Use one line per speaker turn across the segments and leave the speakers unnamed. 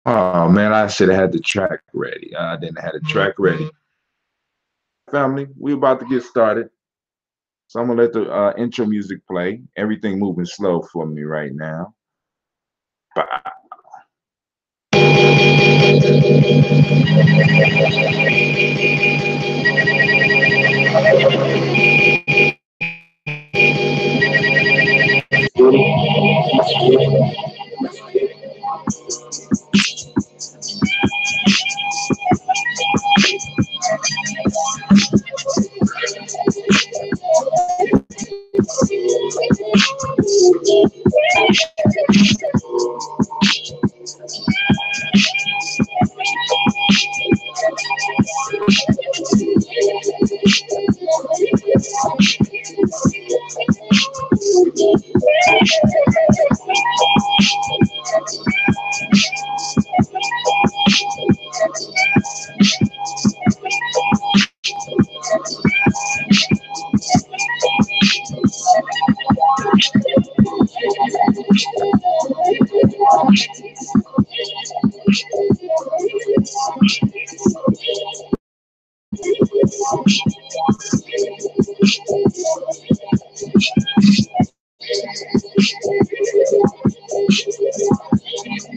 Oh man, I should have had the track ready. I didn't have the track ready. Family, we about to get started. So I'm gonna let the intro music play. Everything moving slow for me right now. Bah.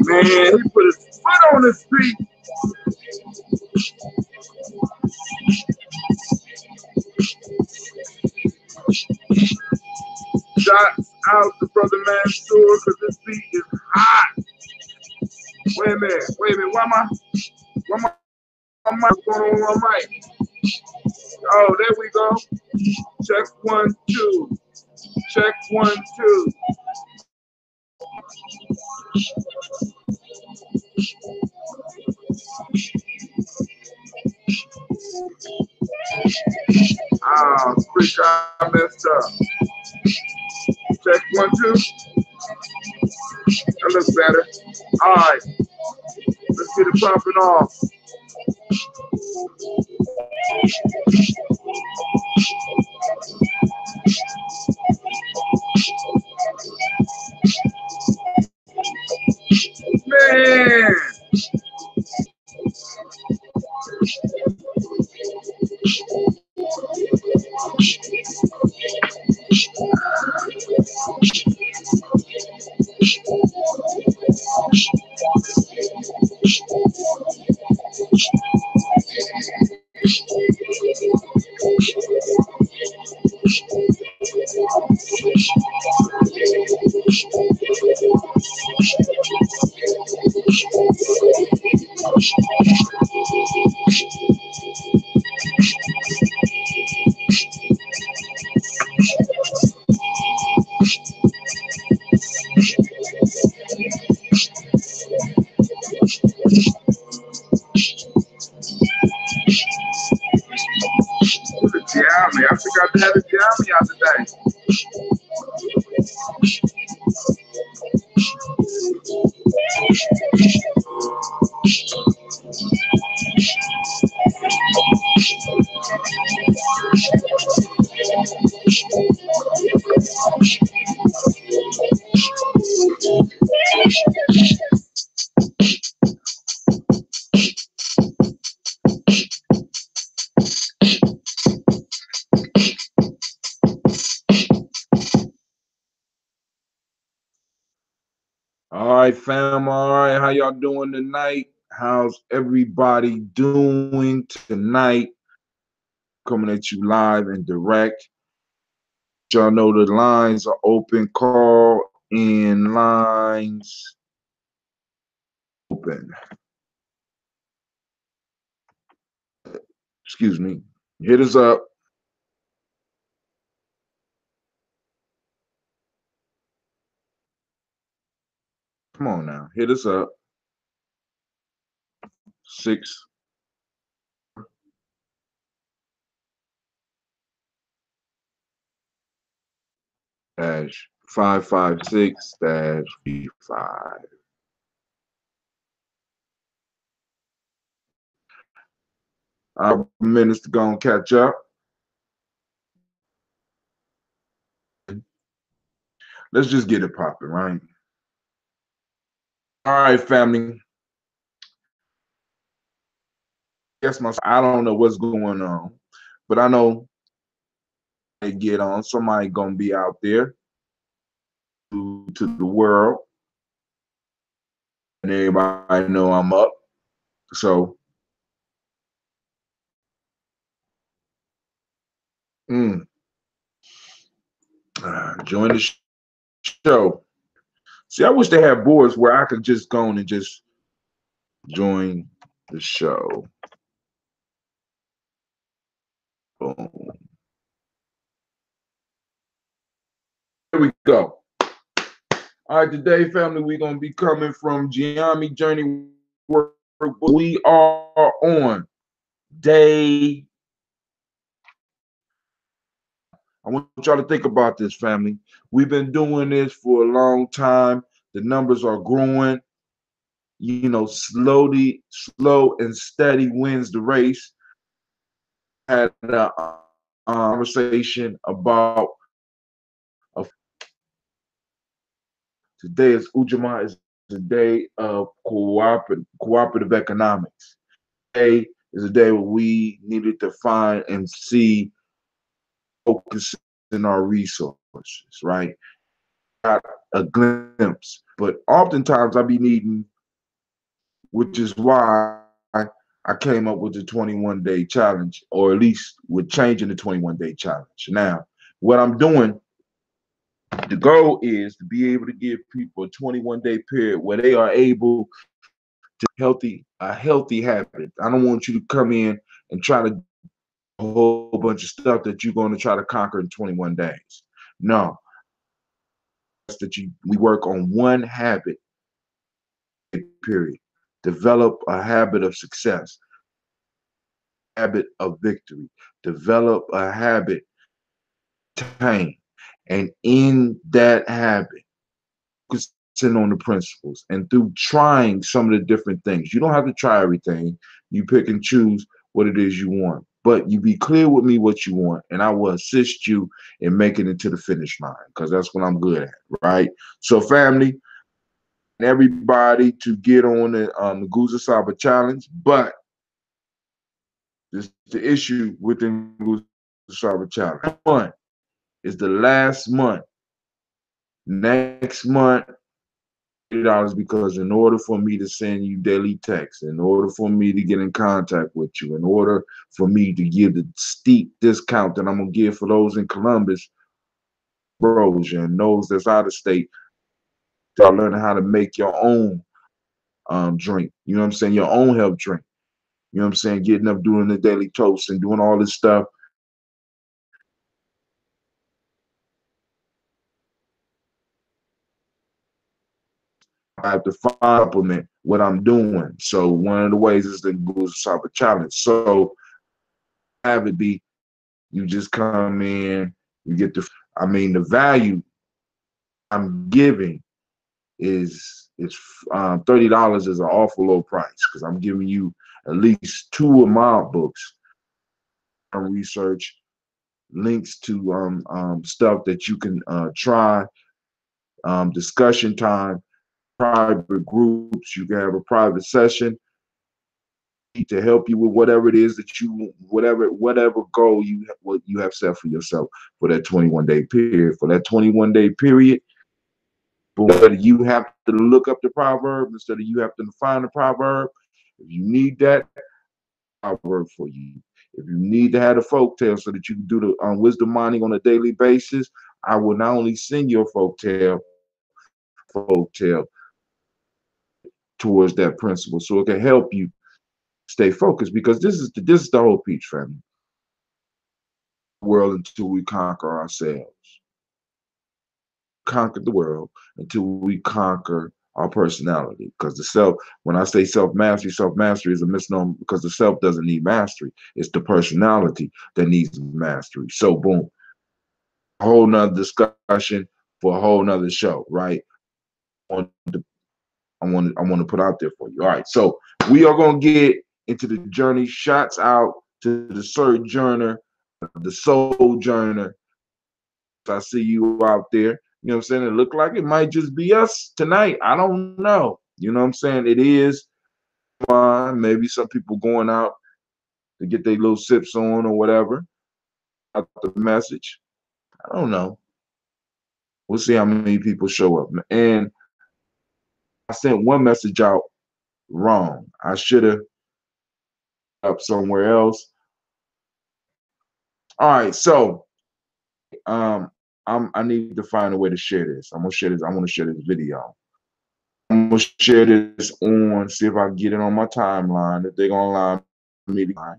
Man, he put his foot on his feet. Shot out to Brother Mansour because his feet is hot. Wait a minute. Why my mic going on my mic? Oh, there we go. Check 1, 2. Check 1, 2. Freak, I messed up. Check 1, 2. That looks better. All right, let's get it popping off. Man. Gye-Nyame, I forgot to have the Gye-Nyame out today. All right, fam. All right, how y'all doing tonight? How's everybody doing tonight? Coming at you live and direct. Y'all know the lines are open. Call in lines open. Excuse me. Hit us up. Come on now. Hit us up. 6 dash 556 dash 35. Our minutes to go and catch up. Let's just get it popping, right? All right, family. guess myself, I don't know what's going on, but I know they get on. Somebody gonna be out there to the world, and everybody know I'm up. So, mm, join the show. See, I wish they had boards where I could just go on and just join the show. Boom. There we go. All right, today, family, we're gonna be coming from Gye-Nyame Journey Work. We are on day. I want y'all to think about this, family. We've been doing this for a long time. The numbers are growing. You know, slow and steady wins the race. Had a conversation about today is Ujamaa is a day of cooperative economics. Today is a day where we needed to find and see focus in our resources, right? Got a glimpse, but oftentimes I be needing, which is why I came up with the 21-day challenge, or at least with changing the 21-day challenge. Now, what I'm doing, the goal is to be able to give people a 21-day period where they are able to a healthy habit. I don't want you to come in and try to do a whole bunch of stuff that you're going to try to conquer in 21 days. No, we work on one habit, period. Develop a habit of success, habit of victory, develop a habit to attain. And in that habit, focusing on the principles and through trying some of the different things. You don't have to try everything. You pick and choose what it is you want. But you be clear with me what you want, and I will assist you in making it to the finish line, because that's what I'm good at, right? So, family, everybody to get on the Nguzo Saba challenge, but this the issue with the Nguzo Saba challenge. Month is the last month. Next month, $80, because in order for me to send you daily texts, in order for me to get in contact with you, in order for me to give the steep discount that I'm gonna give for those in Columbus, bros, and those that's out of state, start learning how to make your own drink. You know what I'm saying? Your own health drink. You know what I'm saying? Getting up, doing the daily toast, and doing all this stuff. I have to supplement what I'm doing. So one of the ways is the Nguzo Saba challenge. So have it be, you just come in, you get the, I mean, the value I'm giving is $30 is an awful low price, because I'm giving you at least 2 of my books, research, links to stuff that you can try, discussion time, private groups. You can have a private session to help you with whatever it is that you, whatever goal what you have set for yourself for that 21-day period. For that 21-day period, but whether you have to look up the proverb instead of you have to find the proverb, if you need that, proverb for you. If you need to have a folk tale so that you can do the wisdom mining on a daily basis, I will not only send you a folk tale towards that principle, so it can help you stay focused, because this is the whole peach, family. World until we conquer ourselves. Conquer the world until we conquer our personality. Because the self, when I say self mastery is a misnomer, because the self doesn't need mastery. It's the personality that needs mastery. So boom, a whole nother discussion for a whole nother show, right? I want to put out there for you. All right, so we are gonna get into the journey. Shots out to the souljourner, the souljourner. I see you out there. You know what I'm saying? It looked like it might just be us tonight. I don't know. You know what I'm saying? It is fine. Maybe some people going out to get their little sips on or whatever. Out the message. I don't know. We'll see how many people show up. And I sent one message out wrong. I should have up somewhere else. All right, so I need to find a way to share this. I'm gonna share this. I want to share this video. I'm gonna share this on, see if I can get it on my timeline. If they're gonna allow me to.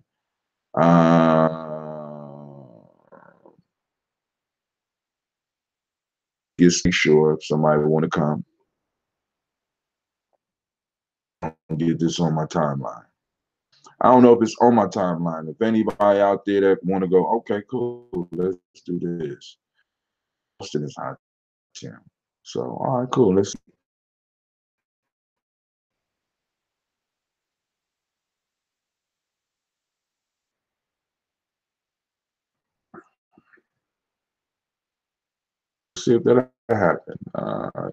Just sure if somebody want to come, get this on my timeline. I don't know if it's on my timeline. If anybody out there that want to go, okay, cool, let's do this. Posting this hot channel. So, all right, cool. Let's see if that happened.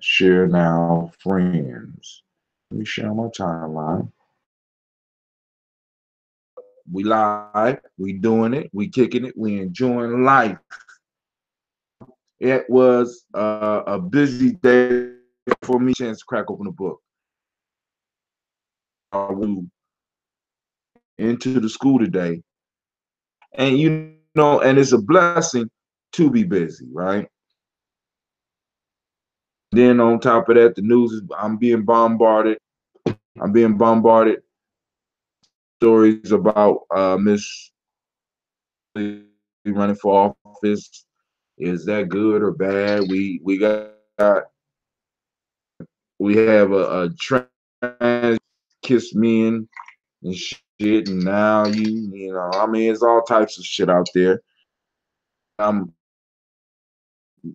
Share now, friends. Let me share my timeline. We live, we doing it, we kicking it, we enjoying life. It was a busy day for me. Chance to crack open a book. I went into the school today, and and it's a blessing to be busy, right? Then on top of that, the news is I'm being bombarded. I'm being bombarded. Stories about Miss running for office. Is that good or bad? We have a trans kiss men and shit, and now I mean, it's all types of shit out there. I'm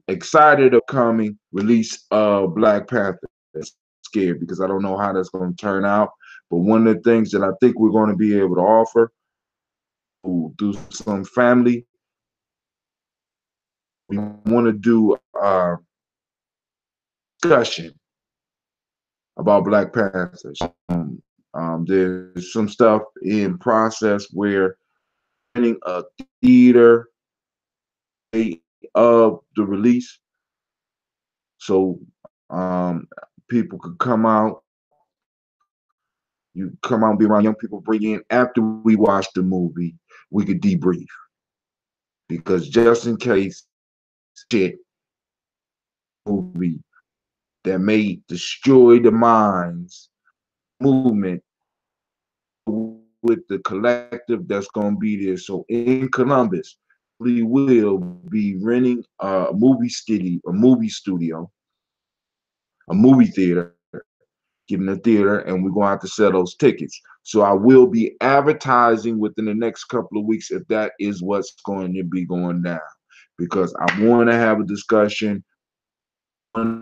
excited of coming release of Black Panther. Scared because I don't know how that's going to turn out. But one of the things that I think we're going to be able to offer through some family, we want to do discussion about Black Panthers. There's some stuff in process where a theater of the release, so people could come out. You come out and be around young people, bring in after we watch the movie, we could debrief. Because just in case shit movie that may destroy the minds movement with the collective that's gonna be there. So in Columbus, we will be renting a movie studio, a movie theater, getting a theater, and we're gonna have to sell those tickets. So I will be advertising within the next couple of weeks if that is what's going to be going down. Because I want to have a discussion. I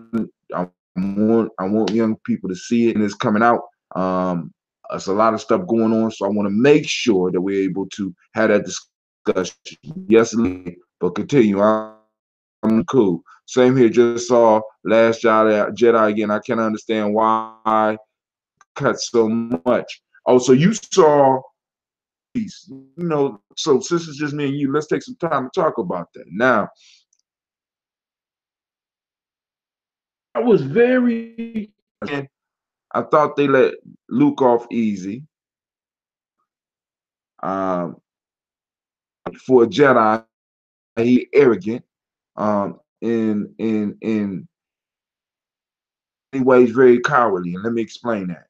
want young people to see it, and it's coming out. There's a lot of stuff going on, so I want to make sure that we're able to have that discussion. Yes, but continue. I'm cool. Same here. Just saw Last Jedi again. I can't understand why cut so much. Oh, so you saw, so since it's just me and you, let's take some time to talk about that. Now, I was very, I thought they let Luke off easy. For a Jedi, he arrogant. In many ways, very cowardly. And let me explain that.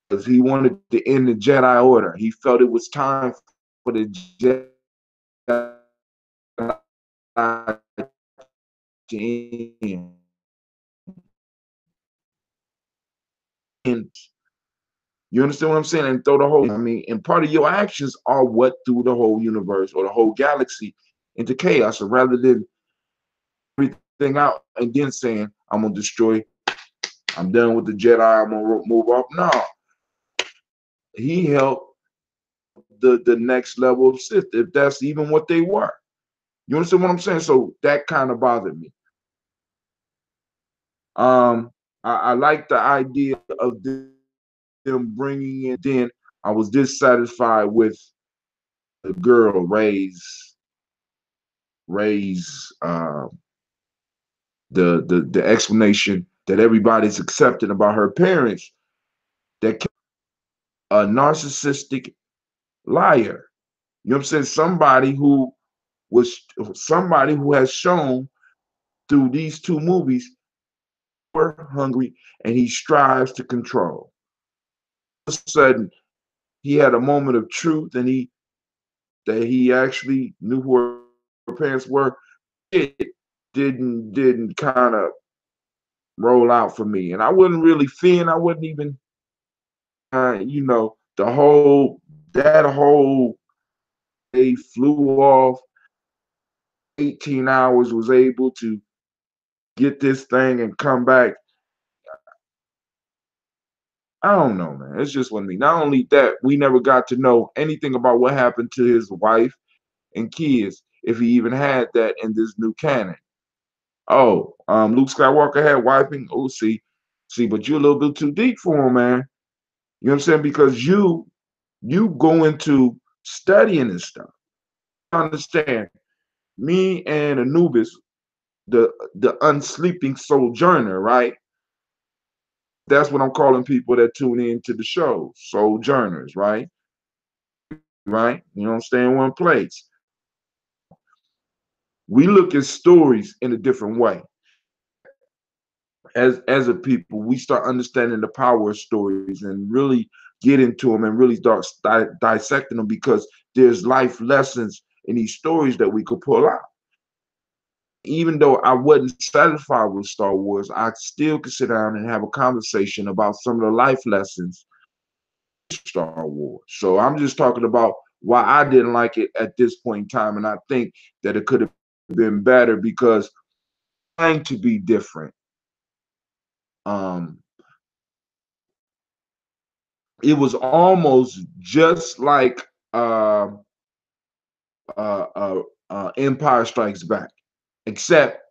Because he wanted to end the Jedi Order. He felt it was time for the Jedi to end. And you understand what I'm saying? And throw the whole, and part of your actions are what threw the whole universe or the whole galaxy into chaos. So rather than everything out and then saying, I'm going to destroy, I'm done with the Jedi, I'm going to move off. No. He helped the next level of Sith, if that's even what they were. You understand what I'm saying? So that kind of bothered me. I like the idea of them bringing in. Then I was dissatisfied with the girl raise the explanation that everybody's accepting about her parents, that a narcissistic liar. You know what I'm saying? Somebody who has shown through these two movies we're hungry and he strives to control. All of a sudden, he had a moment of truth and he actually knew who her parents were. It didn't kind of roll out for me, and I wasn't really fearing. I wasn't even, the whole day flew off. 18 hours, was able to get this thing and come back. I don't know, man. It's just wasn't me. Not only that, we never got to know anything about what happened to his wife and kids, if he even had that in this new canon. Oh, Luke Skywalker had wiping. Oh, see, but you're a little bit too deep for him, man. You know what I'm saying? Because you go into studying this stuff. Understand, me and Anubis, the unsleeping souljourner, right? That's what I'm calling people that tune in to the show, souljourners, right? Right? You know what I'm saying? One place. We look at stories in a different way. As a people, we start understanding the power of stories and really get into them and really start dissecting them, because there's life lessons in these stories that we could pull out. Even though I wasn't satisfied with Star Wars, I still could sit down and have a conversation about some of the life lessons in Star Wars. So I'm just talking about why I didn't like it at this point in time, and I think that it could have been better because trying to be different. Um, it was almost just like uh, uh, Empire Strikes Back, except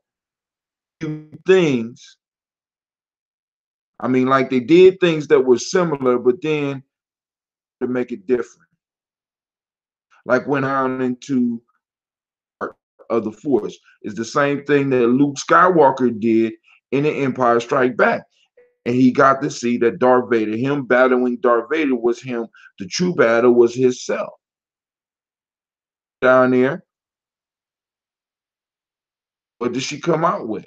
things. I mean, like they did things that were similar, but then to make it different. Like went on into of the Force. It's the same thing that Luke Skywalker did in the Empire Strike Back. And he got to see that Darth Vader, him battling Darth Vader was him. The true battle was his self. Down there, what did she come out with?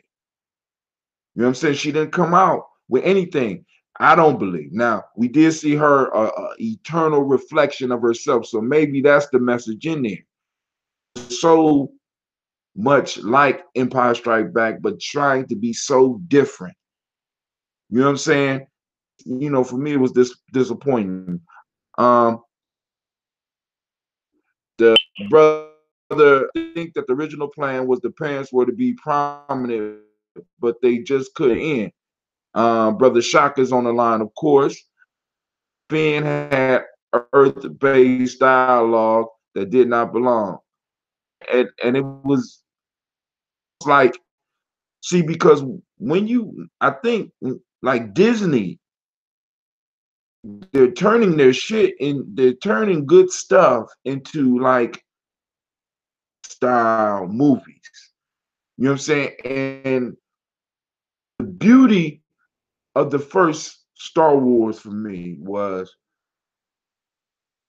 You know what I'm saying? She didn't come out with anything. I don't believe. Now, we did see her eternal reflection of herself. So maybe that's the message in there. So much like Empire Strike Back, but trying to be so different. You know what I'm saying? For me, it was disappointing. Um, the brother, I think that the original plan was the parents were to be prominent, but they just couldn't end. Brother Shaka's on the line, of course. Finn had earth-based dialogue that did not belong. And it was like, see, because I think like Disney, they're turning their shit and they're turning good stuff into like style movies. You know what I'm saying? And the beauty of the first Star Wars for me was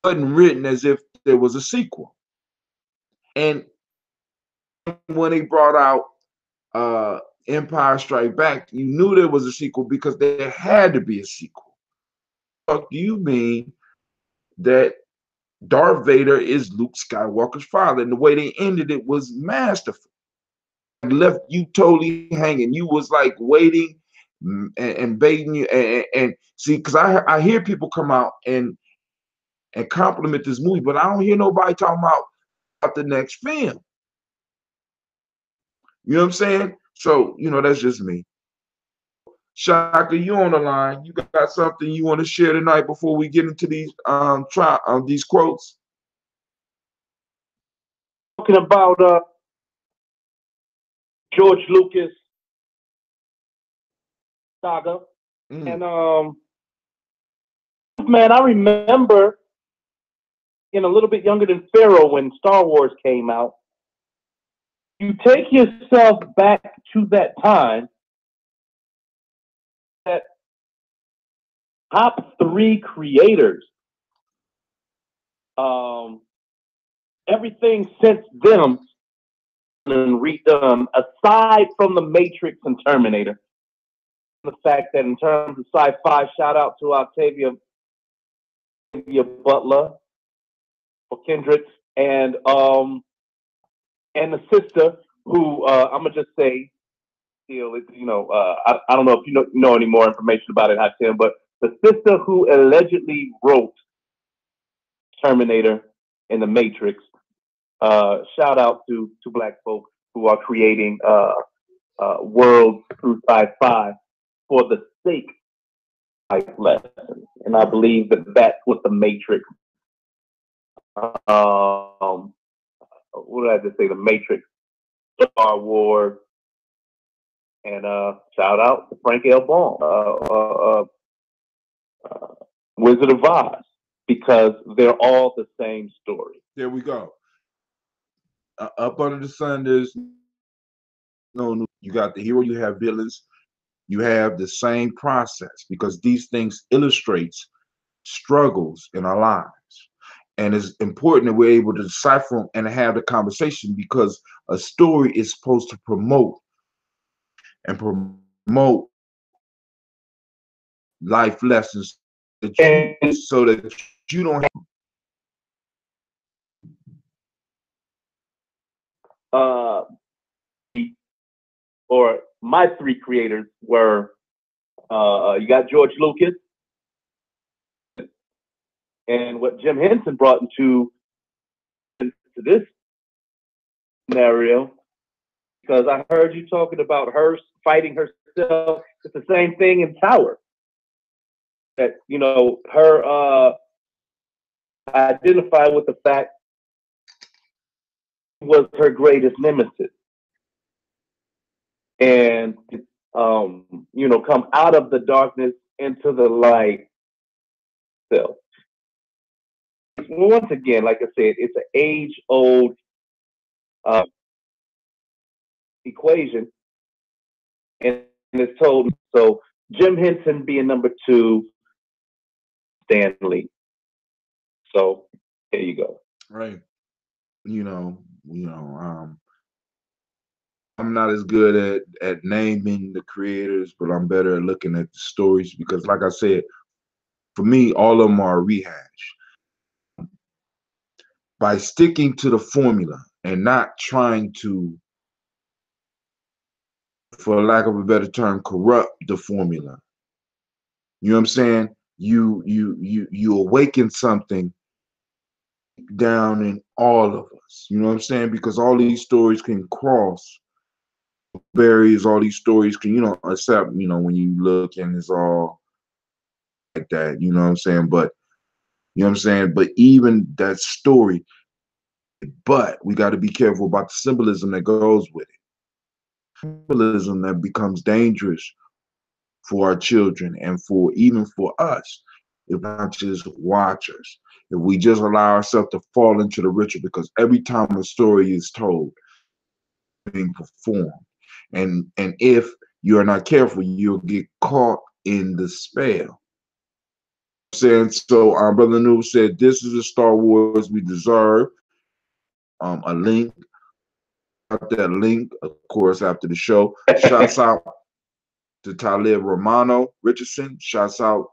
it wasn't written as if there was a sequel. And when they brought out Empire Strike Back, you knew there was a sequel because there had to be a sequel. What do you mean that Darth Vader is Luke Skywalker's father? And the way they ended it was masterful. It left you totally hanging. You was like waiting and baiting you. And see, because I hear people come out and compliment this movie, but I don't hear nobody talking about the next film. You know what I'm saying? So, that's just me. Shaka, you on the line. You got something you want to share tonight before we get into these quotes?
Talking about George Lucas saga. And man, I remember and a little bit younger than Pharaoh when Star Wars came out, you take yourself back to that time, that top three creators, everything since them and redone, aside from The Matrix and Terminator. The fact that in terms of sci-fi, shout out to Octavia Butler for Kendrick and the sister who I'm gonna just say, I don't know if you know any more information about it, Hatim, but the sister who allegedly wrote Terminator and The Matrix. Shout out to Black folks who are creating worlds through sci-fi for the sake of life lessons, and I believe that that's what The Matrix. What did I just say? The Matrix, Star Wars, and shout out to Frank L. Baum, Wizard of Oz, because they're all the same story.
There we go. Up under the sun, there's no. You got the hero, you have villains, you have the same process, because these things illustrates struggles in our lives. And it's important that we're able to decipher them and have the conversation, because a story is supposed to promote life lessons so that you don't have
or my three creators were you got George Lucas, and what Jim Henson brought into this scenario, because I heard you talking about her fighting herself. It's the same thing in Tower. That her identify with the fact was her greatest nemesis, and come out of the darkness into the light. So once again, like I said, it's an age-old equation, and it's told. So Jim Henson being number two, Stan Lee. So there you go.
right. I'm not as good at naming the creators, but I'm better at looking at the stories, because, like I said, for me, all of them are a rehash. By sticking to the formula and not trying to, for lack of a better term, corrupt the formula. You know what I'm saying? You awaken something down in all of us. You know what I'm saying? Because all these stories can cross barriers. All these stories can, except, when you look and it's all like that. You know what I'm saying? But you know what I'm saying? But even that story, but we got to be careful about the symbolism that goes with it. Symbolism that becomes dangerous for our children and even for us, if not just watchers. If we just allow ourselves to fall into the ritual, because every time a story is told, being performed, and if you're not careful, you'll get caught in the spell. Saying so, Brother Noob said, "This is the Star Wars we deserve." A link, that link, of course, after the show. Shouts out to Talib Romano Richardson. Shouts out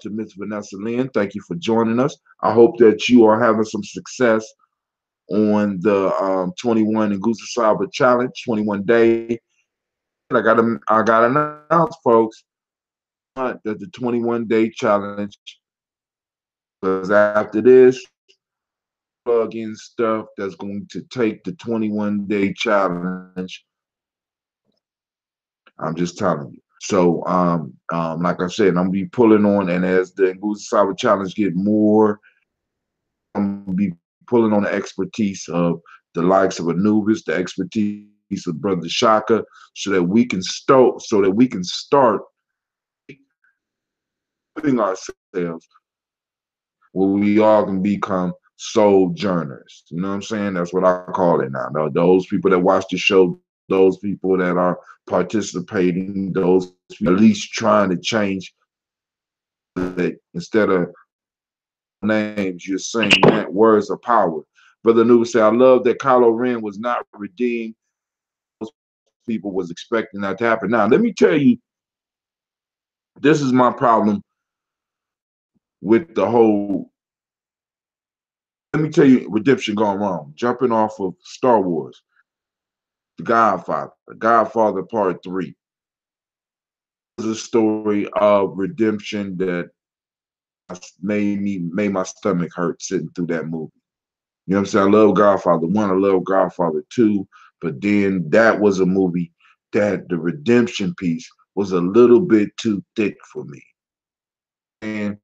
to Miss Vanessa Lynn. Thank you for joining us. I hope that you are having some success on the 21 Nguzo Saba challenge, 21 day. I got to announce, folks, that the 21-day challenge, because after this, plug in stuff that's going to take the 21-day challenge. I'm just telling you. So, like I said, I'm gonna be pulling on, and as the Nguzo Saba challenge get more, I'm gonna be pulling on the expertise of the likes of Anubis, the expertise of Brother Shaka, so that we can start putting ourselves where we all can become souljourners. You know what I'm saying? That's what I call it now. Those people that watch the show, those people that are participating, those people at least trying to change that instead of names, you're saying that words of power. Brother Nuba said, I love that Kylo Ren was not redeemed. Most people was expecting that to happen. Now, let me tell you, this is my problem with the whole, let me tell you, redemption gone wrong. Jumping off of Star Wars, The Godfather Part 3. It's a story of redemption that made my stomach hurt sitting through that movie. You know what I'm saying? I love Godfather 1, I love Godfather 2, but then that was a movie that the redemption piece was a little bit too thick for me. And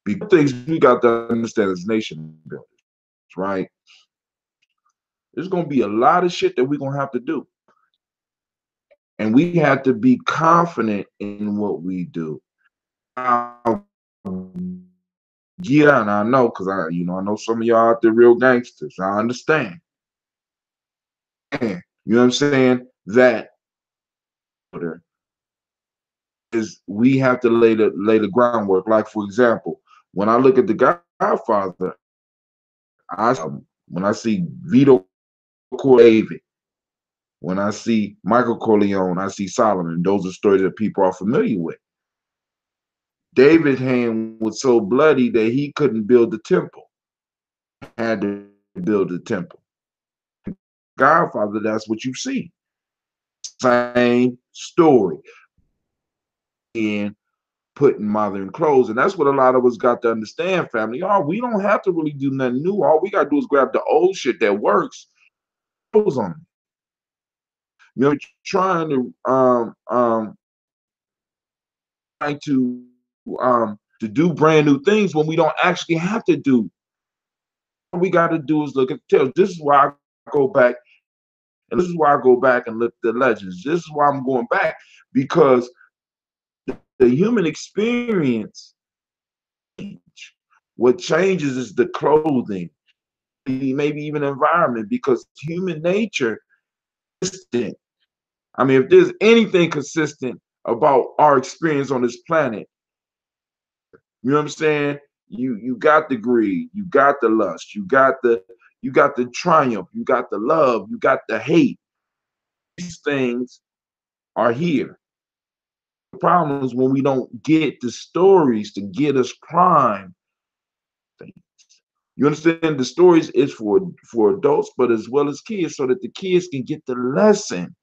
because things we got to understand as nation builders, right? There's gonna be a lot of shit that we're gonna have to do. And we have to be confident in what we do. Now, yeah, and I know because I know some of y'all out there real gangsters. I understand. And you know what I'm saying? That is we have to lay the groundwork. Like for example, when I look at the Godfather, when I see Vito David, when I see Michael Corleone, I see Solomon. Those are stories that people are familiar with. David's hand was so bloody that he couldn't build the temple. Had to build the temple. Godfather, that's what you see. Same story. And putting modern clothes. And that's what a lot of us got to understand, family. Oh, we don't have to really do nothing new. All we got to do is grab the old shit that works, clothes on it. You know, trying to do brand new things when we don't actually have to do. All we got to do is look at the tales. This is why I go back, and this is why I go back and look at the legends. This is why I'm going back, because the human experience, what changes is the clothing, maybe even environment, because human nature is consistent. I mean, if there's anything consistent about our experience on this planet, you know what I'm saying? You got the greed, you got the lust, you got the triumph, you got the love, you got the hate. These things are here. The problem is when we don't get the stories to get us prime things. You understand? The stories is for adults, but as well as kids, so that the kids can get the lesson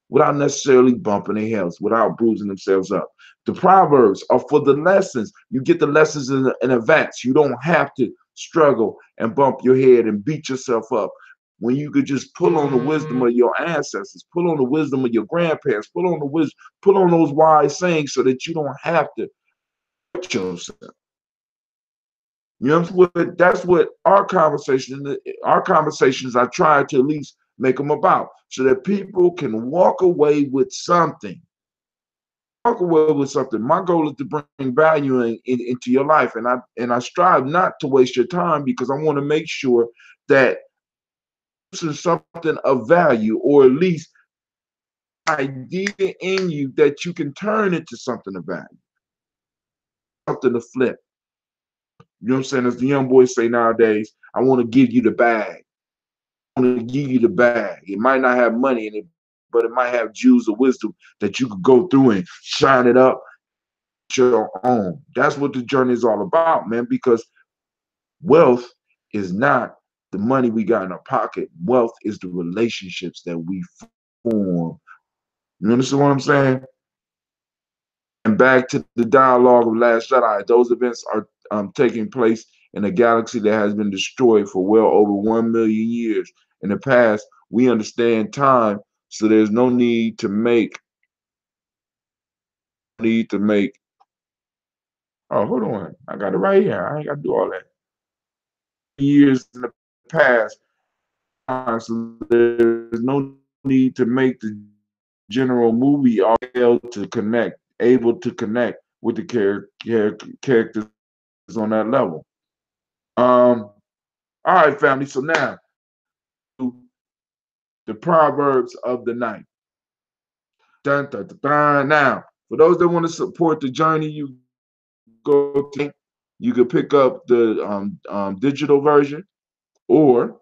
without necessarily bumping their heads, without bruising themselves up. The proverbs are for the lessons. You get the lessons in advance. You don't have to struggle and bump your head and beat yourself up when you could just pull on the wisdom of your ancestors, pull on the wisdom of your grandparents, pull on the wisdom, pull on those wise sayings, so that you don't have to hurt yourself. You know what? That's what our conversations I try to at least make them about, so that people can walk away with something. Walk away with something. My goal is to bring value into your life, and I strive not to waste your time, because I want to make sure that this is something of value, or at least idea in you that you can turn into something of value, something to flip. You know what I'm saying? As the young boys say nowadays, I want to give you the bag. I want to give you the bag. It might not have money in it, but it might have jewels of wisdom that you could go through and shine it up your own. That's what the journey is all about, man, because wealth is not the money we got in our pocket. Wealth is the relationships that we form. You understand what I'm saying? And back to the dialogue of Last Jedi, those events are taking place in a galaxy that has been destroyed for well over 1 million years. In the past, we understand time, so there's no need to make. Oh, hold on, I got it right here. I ain't got to do all that. Years in the past, so there's no need to make the general movie all able to connect with the characters on that level. All right, family. So now the proverbs of the night. Dun, dun, dun, dun. Now, for those that want to support the journey, you go to, you can pick up the digital version, or,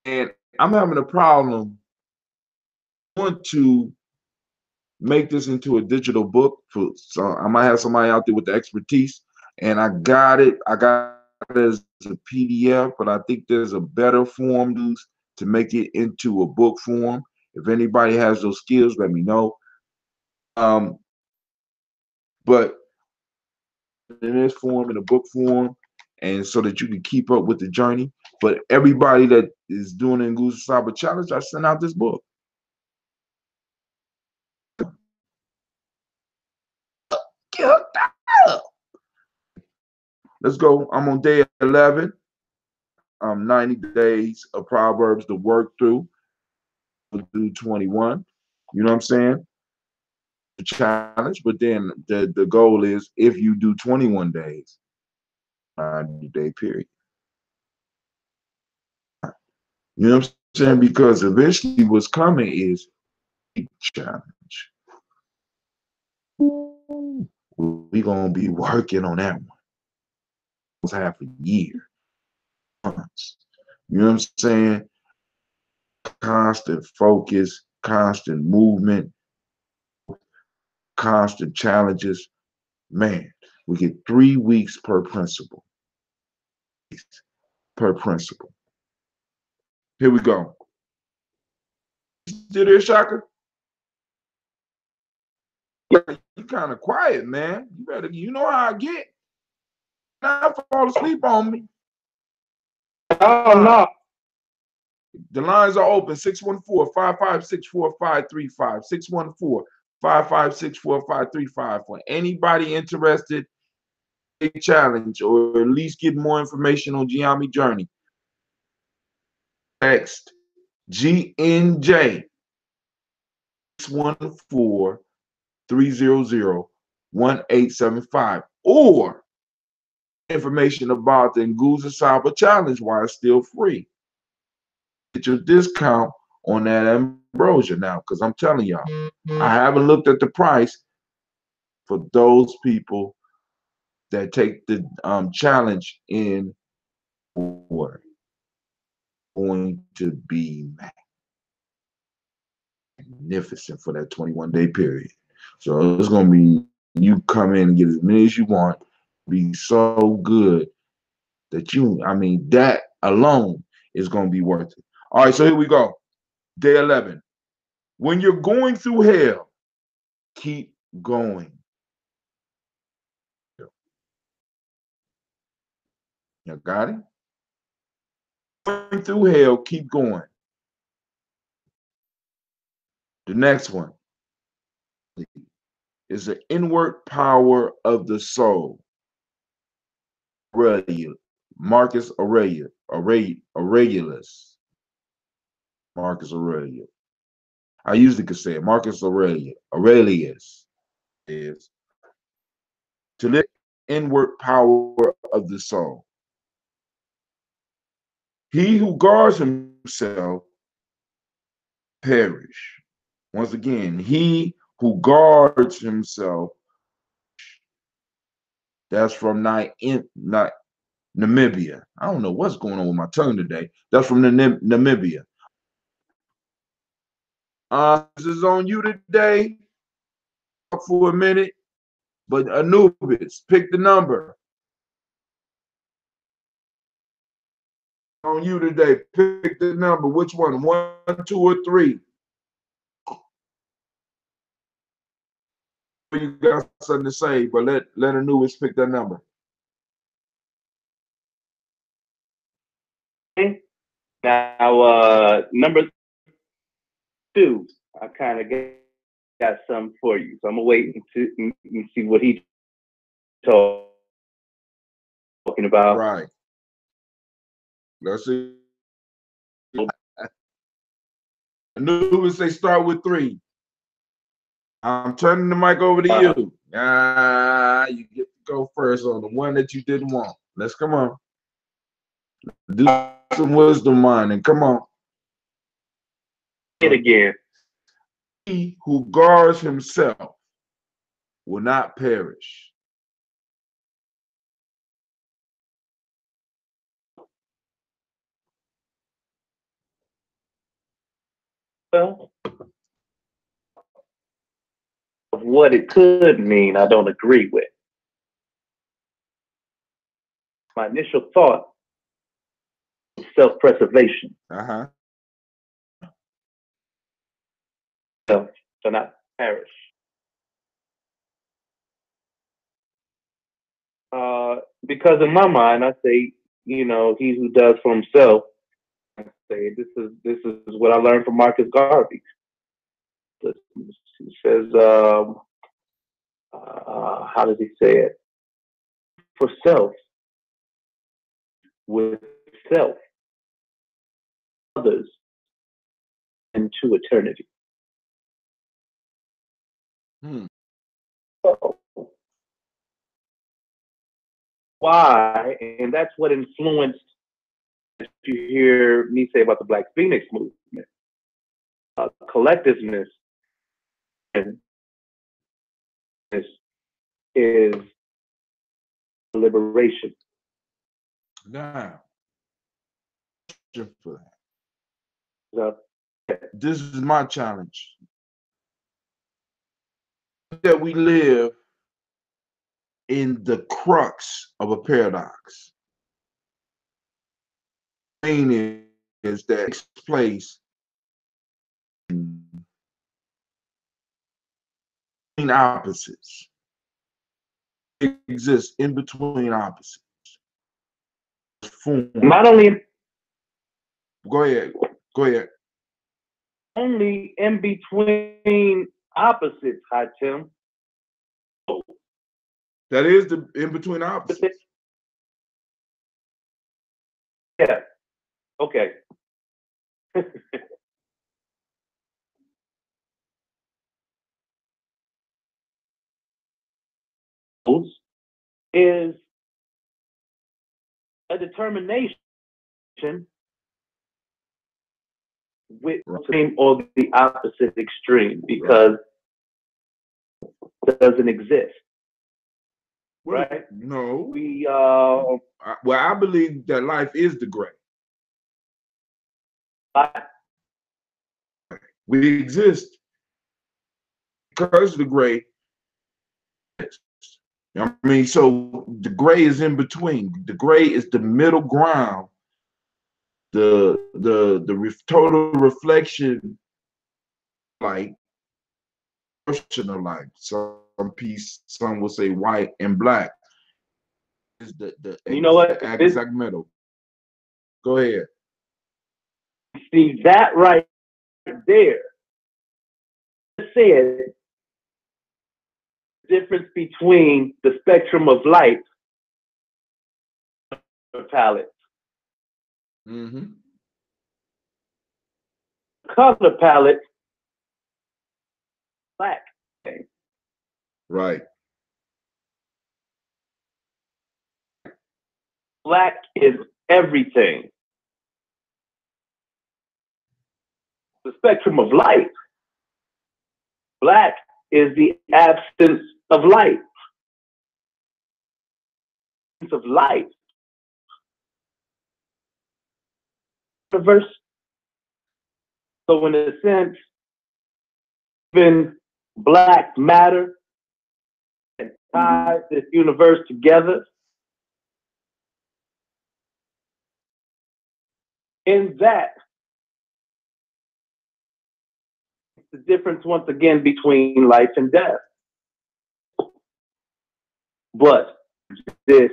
and I'm having a problem. I want to make this into a digital book. So I might have somebody out there with the expertise, and I got it. I got it as a PDF, but I think there's a better form to make it into a book form. If anybody has those skills, let me know. But in this form, in a book form, and so that you can keep up with the journey. But everybody that is doing the Nguzo Saba challenge, I sent out this book. Let's go. I'm on day 11. 90 days of Proverbs to work through. We'll do 21. You know what I'm saying? The challenge, but then the goal is if you do 21 days, 90-day period. You know what I'm saying? Because eventually what's coming is a challenge. We're going to be working on that one. It's half a year. Months. You know what I'm saying? Constant focus, constant movement, constant challenges. Man, we get 3 weeks per principle. Per principle. Here we go. Still there, Shaka? You kind of quiet, man. You know how I get. Now fall asleep on me.
Oh, no.
The lines are open. 614-556-4535. 614-556-4535. For anybody interested in a challenge or at least get more information on Gye-Nyame journey. Text GNJ 614-300-1875 or information about the Nguzo Saba challenge while it's still free. Get your discount on that ambrosia now, because I'm telling y'all, I haven't looked at the price for those people that take the challenge in order. Going to be magnificent for that 21-day period. So it's going to be, you come in and get as many as you want, be so good that that alone is going to be worth it. All right, so here we go. Day 11. When you're going through hell, keep going. You got it? Going through hell, keep going. The next one is the inward power of the soul. Marcus Aurelius. Marcus Aurelius. I usually could say it. Marcus Aurelius is to live inward power of the soul. He who guards himself perish. Once again, he who guards himself. That's from Namibia. I don't know what's going on with my tongue today. That's from Namibia. This is on you today for a minute, but Anubis, pick the number. On you today, pick the number. Which one? 1, 2, or 3? You got something to say, but let Anubis pick that number.
Now, number 2, I kind of got something for you. So I'm going to wait and see what he's talking about.
Right. Let's see. Anubis, they start with 3. I'm turning the mic over to you. You get go first on the one that you didn't want. Let's come on. Do some wisdom mining. Come on.
It again.
He who guards himself will not perish.
Well, of what it could mean, I don't agree with. My initial thought was self-preservation. So not perish. Because in my mind, I say, he who does for himself. I say this is what I learned from Marcus Garvey. He says, how does he say it? For self, with self, others, and to eternity. So, why? And that's what influenced, as you hear me say about the Black Phoenix movement, collectiveness and this is liberation.
Now, for
So,
this is my challenge. That we live in the crux of a paradox. The main is that takes place in opposites. It exists in between opposites.
not only
Go ahead.
Only in between opposites, hi Tim.
That is the in between opposites.
Yeah. Okay. Is a determination with extreme or the opposite extreme, because it doesn't exist.
Well,
right?
No.
We
well, I believe that life is the gray. We exist because the gray. I mean, so the gray is in between. The gray is the middle ground. The total reflection, like portion of life. Some will say white and black. Is the
you know what?
exact middle. Go ahead.
See that right there. Said the difference between the spectrum of light palette.
Mm-hmm.
Color palette, black.
Right.
Black is everything. The spectrum of light. Black is the absence of light. Of light. Reverse. So in a sense, even black matter and ties this universe together. In that, the difference once again between life and death. But this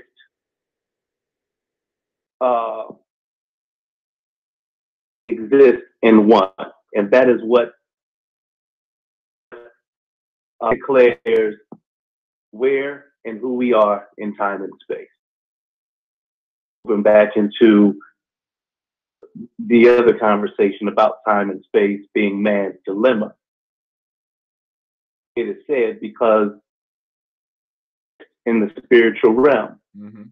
exists in one, and that is what declares where and who we are in time and space. Going back into the other conversation about time and space being man's dilemma. It is said because in the spiritual realm.
Mm-hmm.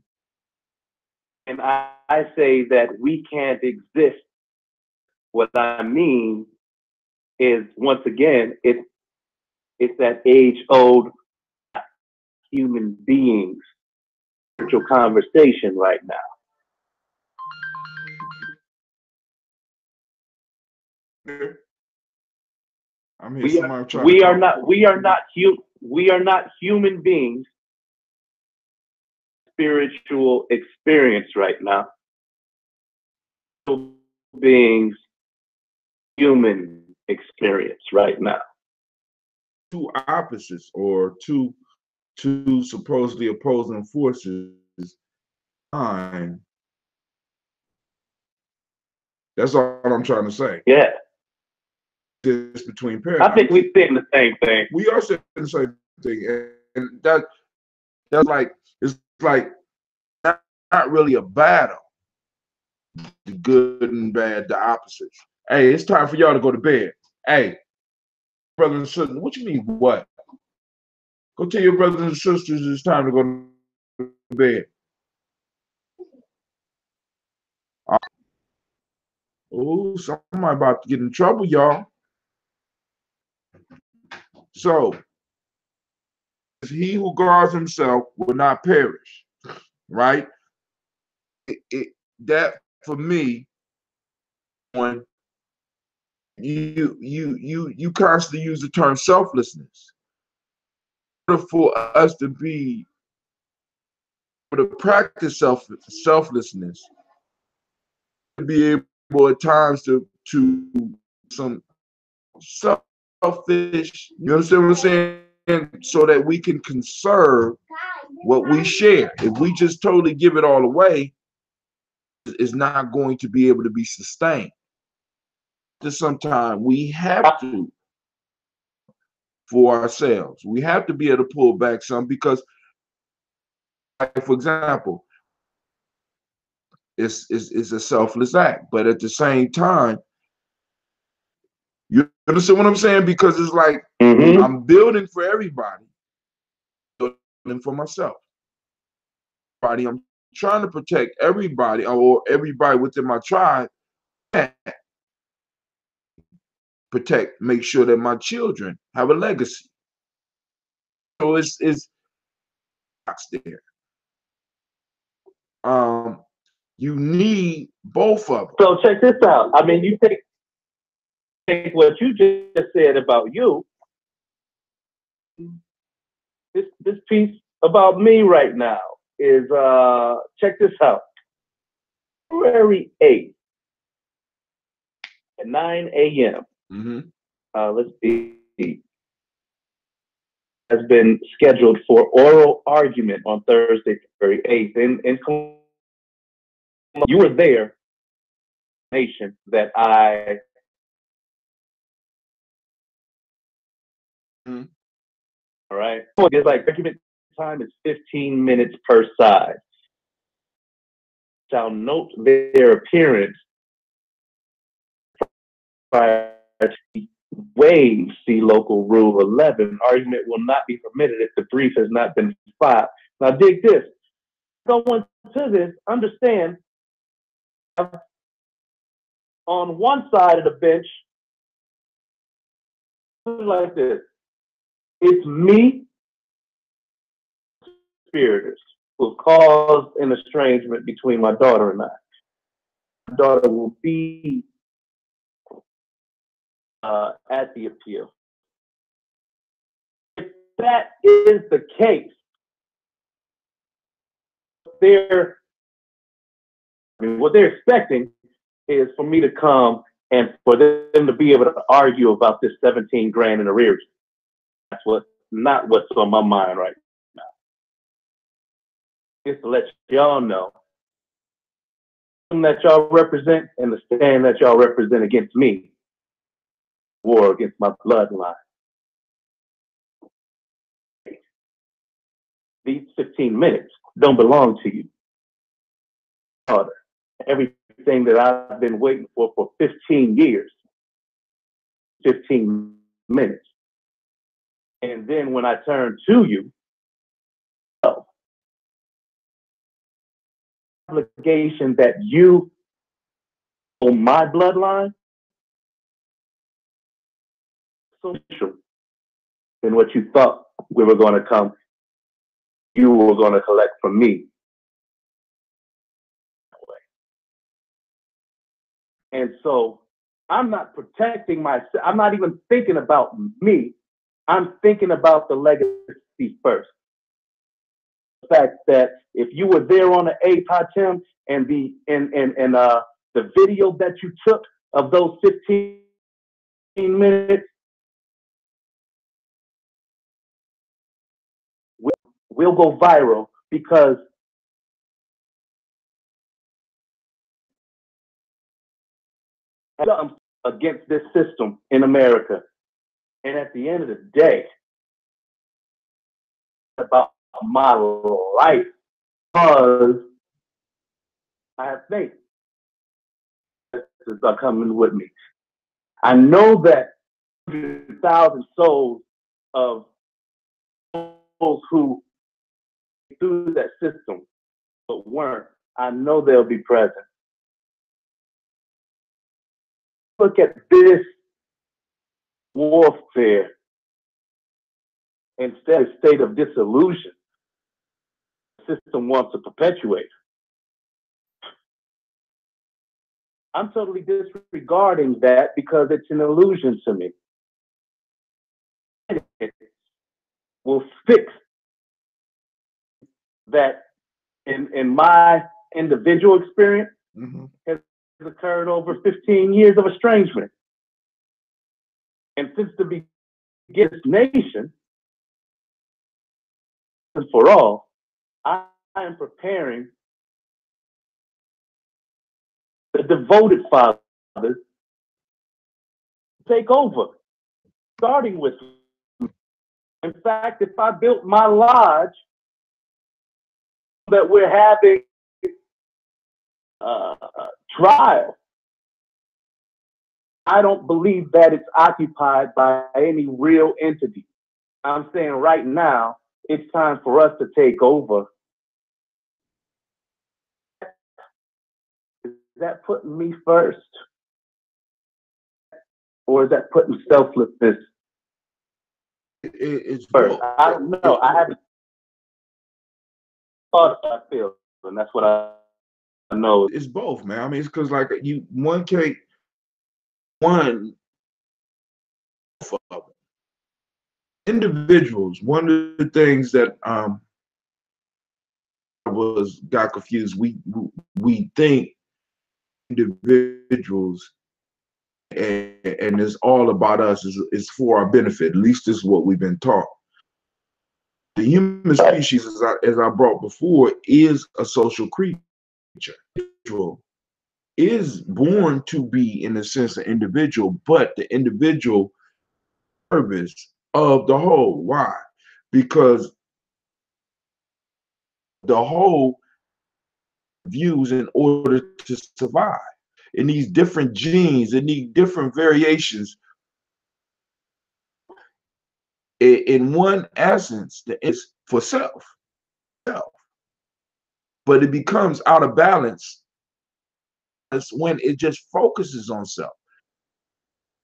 And I say that we can't exist. What I mean is, once again, it's that age-old human beings spiritual conversation right now.
I'm here.
We are not human beings. Spiritual experience right now. Beings human experience right now.
Two opposites or two supposedly opposing forces. Time. That's all I'm trying to say.
Yeah.
This between paradigms.
I think we're saying the same thing.
We are saying the same thing, and that's like it's like not really a battle. The good and bad, the opposites. Hey, it's time for y'all to go to bed. Hey, brothers and sisters, what you mean what? Go tell your brothers and sisters it's time to go to bed. Oh, somebody about to get in trouble, y'all. So, he who guards himself will not perish, right? That for me, when you constantly use the term selflessness. In order for us to be able to practice selflessness, to be able at times to some selfish, you understand what I'm saying? So that we can conserve what we share. If we just totally give it all away, it's not going to be able to be sustained. Sometimes we have to for ourselves. We have to be able to pull back some because, like, for example, it's a selfless act, but at the same time, you understand what I'm saying? Because it's like I'm building for everybody, building for myself. I'm trying to protect everybody or everybody within my tribe. Protect, make sure that my children have a legacy. So it's there. You need both of them.
So check this out. I mean, you take what you just said about you. This piece about me right now is check this out. February 8th at 9 a.m. Let's see. Has been scheduled for oral argument on Thursday, February 8th. In you were there, nation, that I. All right. It's like argument time is 15 minutes per side. Shall note their appearance prior to waive see local rule 11. Argument will not be permitted if the brief has not been filed. Now dig this. Going to this, understand on one side of the bench, like this. It's me, conspirators, who have caused an estrangement between my daughter and I. My daughter will be at the appeal. If that is the case, what they're expecting is for me to come and for them to be able to argue about this 17 grand in arrears. That's not what's on my mind right now. Just to let y'all know that y'all represent and the stand that y'all represent against me, war against my bloodline. These 15 minutes don't belong to you. Everything that I've been waiting for 15 years, 15 minutes. And then when I turn to you, obligation that you on my bloodline so true than what you thought we were going to come, you were going to collect from me. And so I'm not protecting myself. I'm not even thinking about me. I'm thinking about the legacy first. The fact that if you were there on the APATM and the video that you took of those 15 minutes will go viral because against this system in America. And at the end of the day, about my life, because I have faith that are coming with me. I know that 100,000 souls of those who through that system but weren't, I know they'll be present. Look at this warfare instead of state of disillusion the system wants to perpetuate. I'm totally disregarding that because it's an illusion to me. It will fix that in my individual experience has occurred over 15 years of estrangement. And since the beginning of this nation, and for all, I am preparing the devoted fathers to take over, starting with me. In fact, if I built my lodge that we're having trial, I don't believe that it's occupied by any real entity. I'm saying right now, it's time for us to take over. Is that putting me first? Or is that putting selflessness
it's
first?
both.
I don't know. I haven't thought I feel, and that's what I know.
It's both, man. I mean, it's because like one individuals. One of the things that got confused. We think individuals and it's all about us. Is for our benefit. At least this is what we've been taught. The human species, as I brought before, is a social creature. Individual is born to be, in a sense, an individual, but the individual service of the whole. Why? Because the whole views in order to survive. In these different genes, in these different variations, in one essence, it's for self. But it becomes out of balance when it just focuses on self.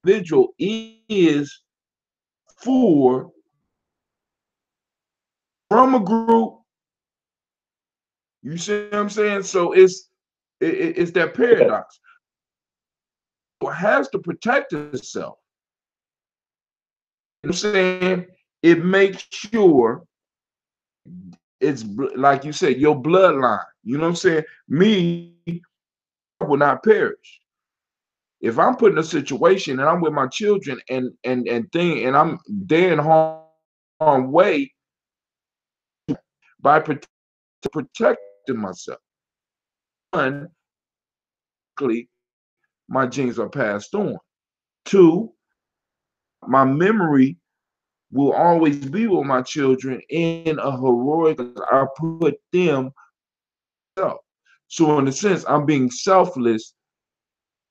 Individual is for from a group. You see what I'm saying? So it's that paradox. It has to protect itself. You know what I'm saying? It makes sure it's like you said, your bloodline. You know what I'm saying? Me will not perish. If I'm put in a situation and I'm with my children and I'm there in harm way by protecting myself. One, my genes are passed on. Two, my memory will always be with my children in a heroic. I put them self. So in a sense, I'm being selfish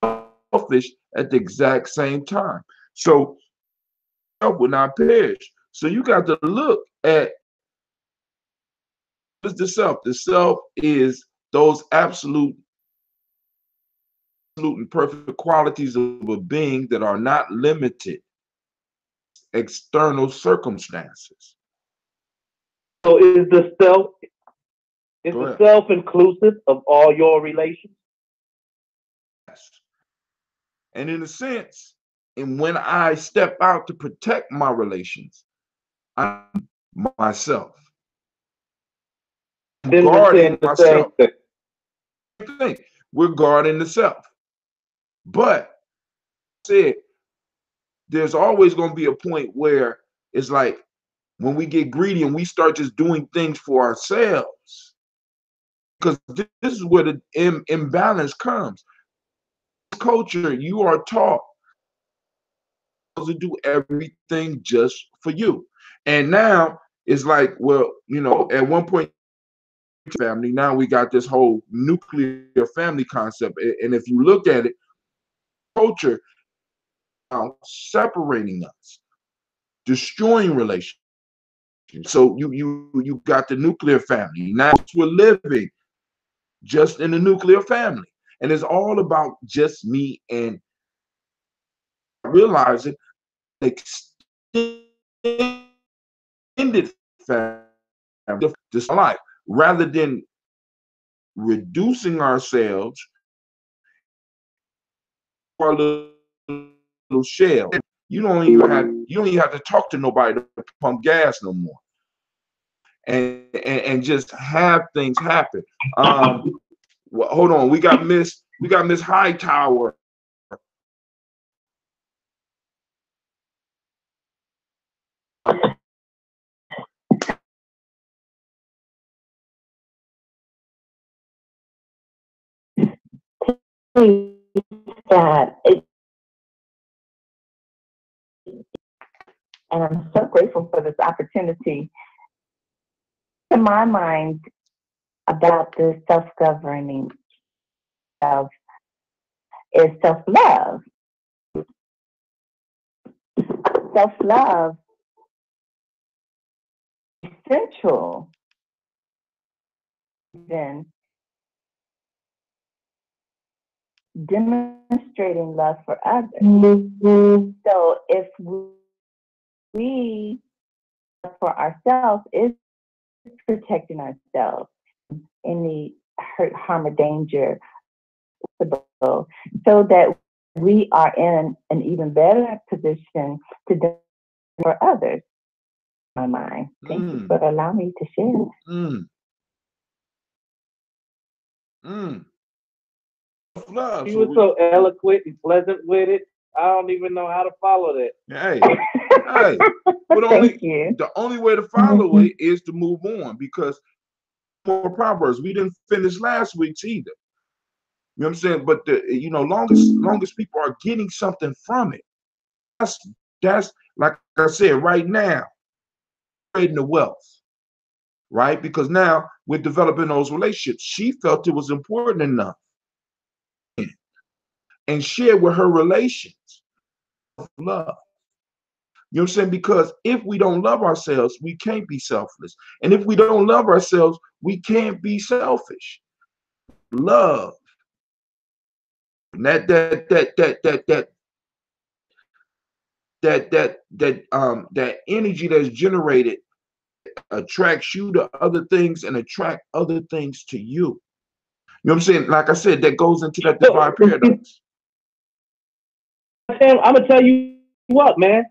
at the exact same time. So self will not perish. So you got to look at what's the self. The self is those absolute and perfect qualities of a being that are not limited external circumstances.
So is the self inclusive of all your relations?
Yes. And in a sense, and when I step out to protect my relations, I'm myself.
Then
Guarding
the
myself.
same
thing. We're guarding the self. But said there's always going to be a point where it's like when we get greedy and we start just doing things for ourselves, because this is where the imbalance comes. Culture, you are taught to do everything just for you. And now it's like, well, you know, at one point, family, now we got this whole nuclear family concept. And if you look at it, culture separating us, destroying relationships. So you got the nuclear family. Now we're living just in the nuclear family. And it's all about just me and realizing extended family, this life, rather than reducing ourselves to our little shell. You don't even have to talk to nobody to pump gas no more. And just have things happen. Well, hold on, we got Miss Hightower.
That and I'm so grateful for this opportunity. In my mind, about the self-governing self is self-love. Self-love is central then demonstrating love for others. So if we for ourselves is protecting ourselves any hurt, harm, or danger, so that we are in an even better position to do for others. My mind. Thank you for allowing me to share.
Love.
You were so eloquent and pleasant with it. I don't even know how to follow that.
Hey, but the only way to follow it is to move on, because for Proverbs, we didn't finish last week's either. You know what I'm saying? But longest people are getting something from it. That's like I said, right now, creating the wealth, right? Because now we're developing those relationships. She felt it was important enough and share with her relations love. You know what I'm saying? Because if we don't love ourselves, we can't be selfless. And if we don't love ourselves, we can't be selfish. Love. That energy that's generated attracts you to other things and attract other things to you. You know what I'm saying? Like I said, that goes into that divine paradox.
I'm gonna tell you what, man.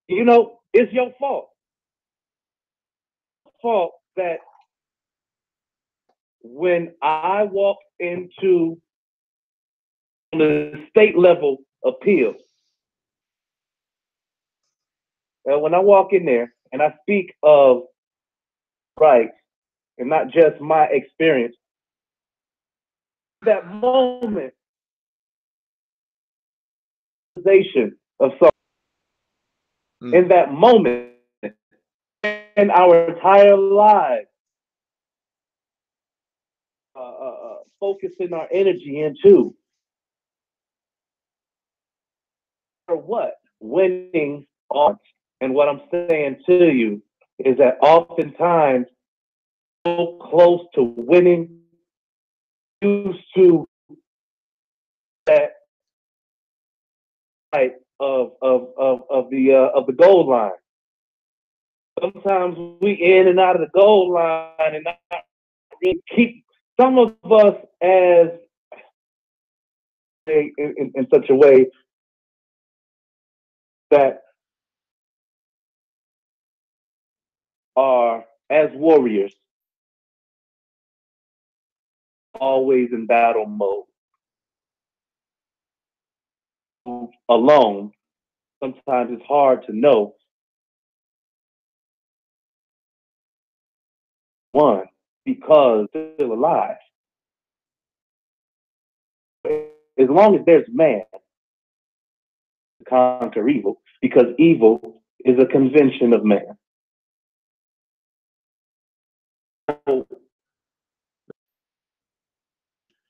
You know, it's your fault. That when I walk into the state level appeal, when I walk in there and I speak of rights and not just my experience, that moment of sorrow, in that moment, in our entire lives, focusing our energy into for what? Winning odds. And what I'm saying to you is that oftentimes so close to winning used to that type of the goal line. Sometimes we in and out of the goal line and not really keep some of us as in such a way that are as warriors always in battle mode. Alone, sometimes it's hard to know one because they're still alive. As long as there's man to conquer evil, because evil is a convention of man.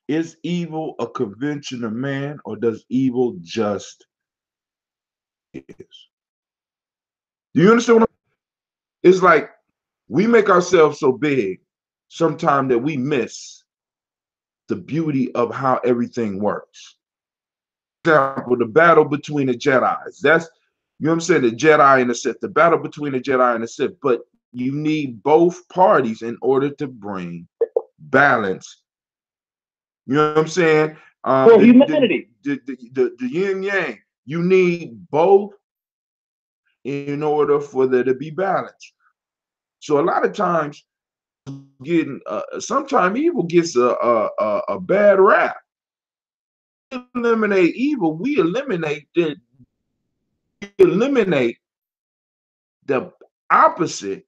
Is evil a convention of man, or does evil just is? Do you understand what it's like? We make ourselves so big sometimes that we miss the beauty of how everything works. For example, the battle between the Jedis. That's, you know what I'm saying, the Jedi and the Sith, the battle between the Jedi and the Sith. But you need both parties in order to bring balance. You know what I'm saying?
For humanity.
The yin yang. You need both in order for there to be balance. So a lot of times, sometimes evil gets a bad rap. Eliminate evil, we eliminate the opposite.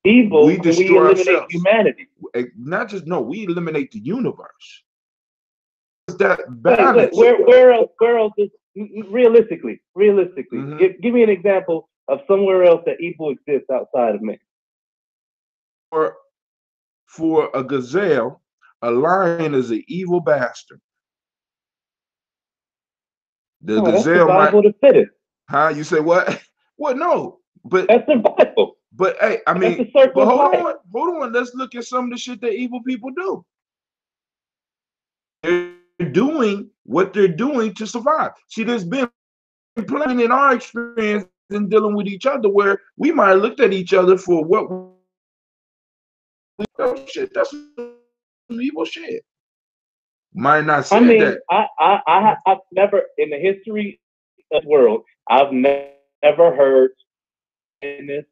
Evil,
we destroy
eliminate
ourselves.
Humanity.
Not just we eliminate the universe. That balance.
Where else is realistically? Give me an example of somewhere else that evil exists outside of man.
For a gazelle, a lion is an evil bastard. The gazelle
that's survival of the fittest.
Huh? You say what? Well, no, but
that's survival.
But hey, I mean, but hold on. Let's look at some of the shit that evil people do. They're doing what they're doing to survive. See, there's been plenty in our experience in dealing with each other where we might have looked at each other for what oh shit, that's some evil shit. Might not say that.
I've never in the history of the world, I've never heard this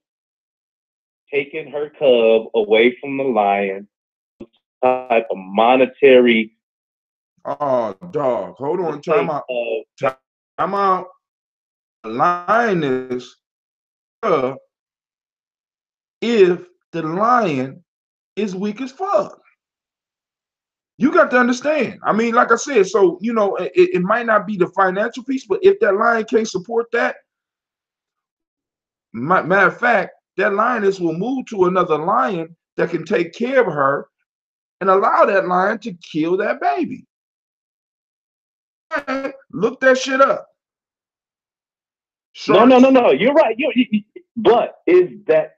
taking her cub away from the lion, type of monetary.
Oh, dog. Hold on. Time out. Time out. The lioness, if the lion is weak as fuck. You got to understand. I mean, like I said, so, you know, it might not be the financial piece, but if that lion can't support that, matter of fact, that lioness will move to another lion that can take care of her and allow that lion to kill that baby. Look that shit up.
No. You're right. But is that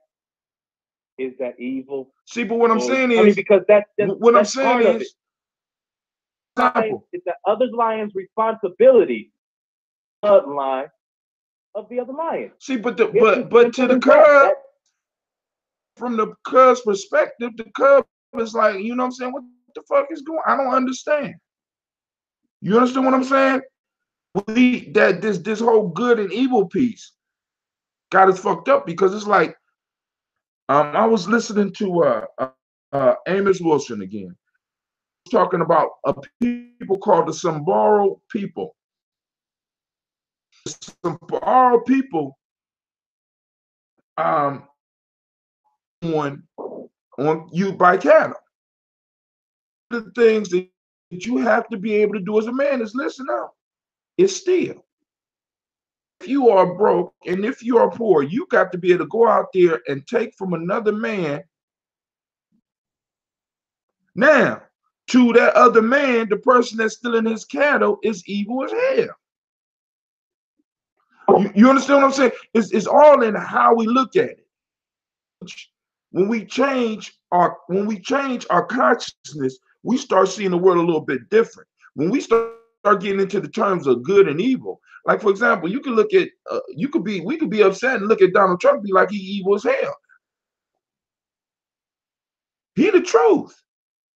evil?
See, but what I'm saying is,
I mean, because that's
what I'm saying is,
it's the other lion's responsibility, bloodline of the other lion.
See, but to the cub, from the cub's perspective, the cub is like, you know what I'm saying? What the fuck is going on? I don't understand. You understand what I'm saying? This whole good and evil piece got us fucked up because it's like, I was listening to Amos Wilson again, talking about a people called the Samburu people. The Samburu people on you buy cattle. The things that you have to be able to do as a man is listen up. It's steal. If you are broke and if you are poor, you got to be able to go out there and take from another man. Now, to that other man, the person that's stealing his cattle is evil as hell. You understand what I'm saying? It's all in how we look at it. when we change our consciousness, we start seeing the world a little bit different. When we start getting into the terms of good and evil, like for example, you can look at we could be upset and look at Donald Trump and be like he evil as hell. He the truth.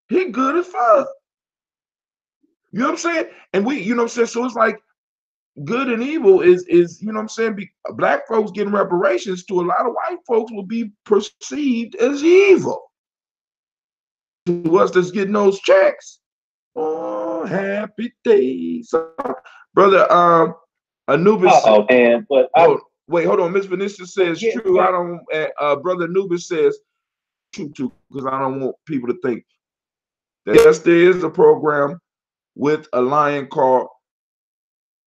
He good as fuck. You know what I'm saying? And we, you know what I'm saying? So it's like good and evil is you know what I'm saying? Black folks getting reparations to a lot of white folks will be perceived as evil. To us that's getting those checks. Oh, happy days. Brother Anubis.
Oh man, but
wait, hold on. Miss Vanessa says true. I don't Brother Anubis says true too, because I don't want people to think that yes, there is a program with a lion called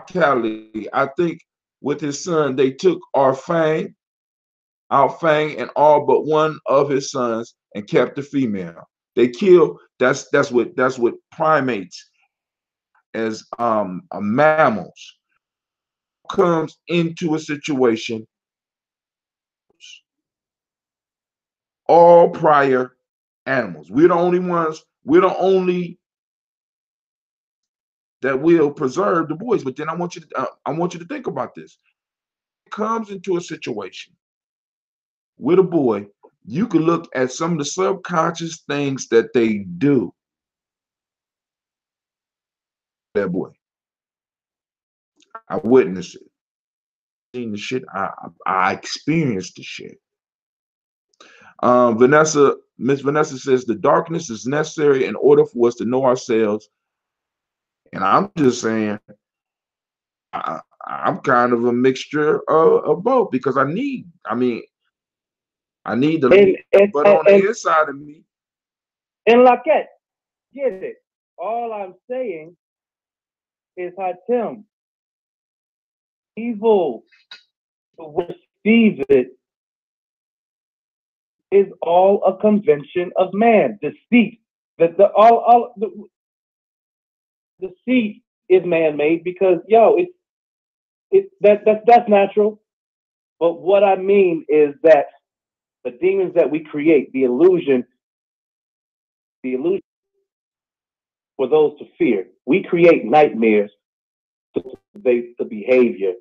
Cali. I think with his son, they took our Fang, and all but one of his sons and kept the female. They killed. That's what primates as mammals comes into a situation. All prior animals. We're the only ones. We're the only that will preserve the boys. But then I want you to think about this. It comes into a situation with a boy. You can look at some of the subconscious things that they do. That boy, I witnessed it. Seen the shit. I experienced the shit. Miss Vanessa says the darkness is necessary in order for us to know ourselves. And I'm just saying, I'm kind of a mixture of both because I need the but on the inside of me.
And Laquette, get it. All I'm saying is Hatem, evil who receives it is all a convention of man. Deceit. Deceit is man-made because that's natural. But what I mean is that the demons that we create, the illusion for those to fear. We create nightmares to cultivate the behavior.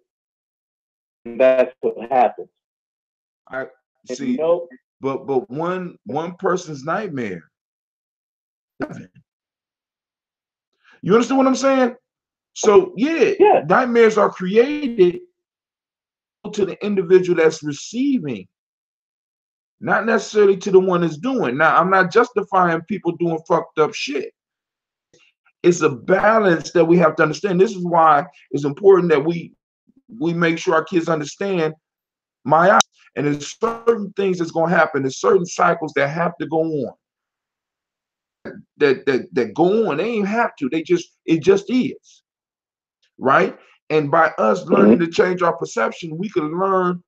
And that's what happens.
I see, but one person's nightmare. You understand what I'm saying? So yeah, nightmares are created to the individual that's receiving, not necessarily to the one that's doing. Now, I'm not justifying people doing fucked up shit. It's a balance that we have to understand. This is why it's important that we make sure our kids understand my eyes. And there's certain things that's going to happen. There's certain cycles that have to go on. That go on. They ain't have to. It just is. Right? And by us learning to change our perception, we can learn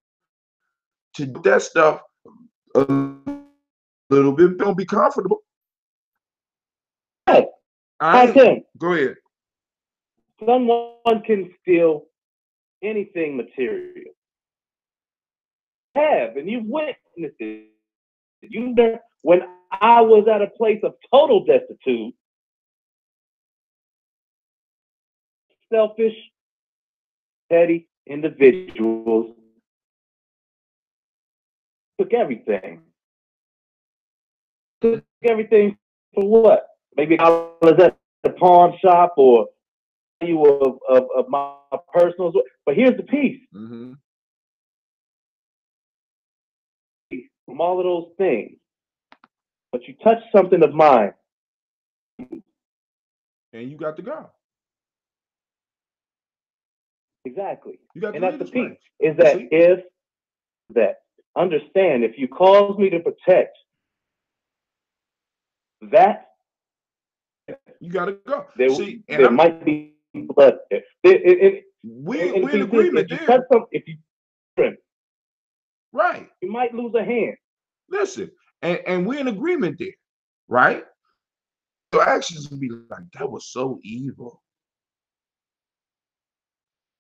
to do that stuff a little bit. Don't be comfortable.
Hey,
go ahead.
Someone can steal anything material. And you've witnessed it. When I was at a place of total destitute, selfish, petty individuals took everything. Took everything for what? Maybe I was at the pawn shop or value of my personal. But here's the piece.
Mm-hmm.
From all of those things, but you touch something of mine,
and you got to go.
Exactly.
You got
and
to
that's the piece. Is that understand if you cause me to protect that,
you got to go.
There might be blood there.
We're in agreement
there. If you
right,
you might lose a hand.
Listen, and we're in agreement there, right? Your actions will be like, that was so evil.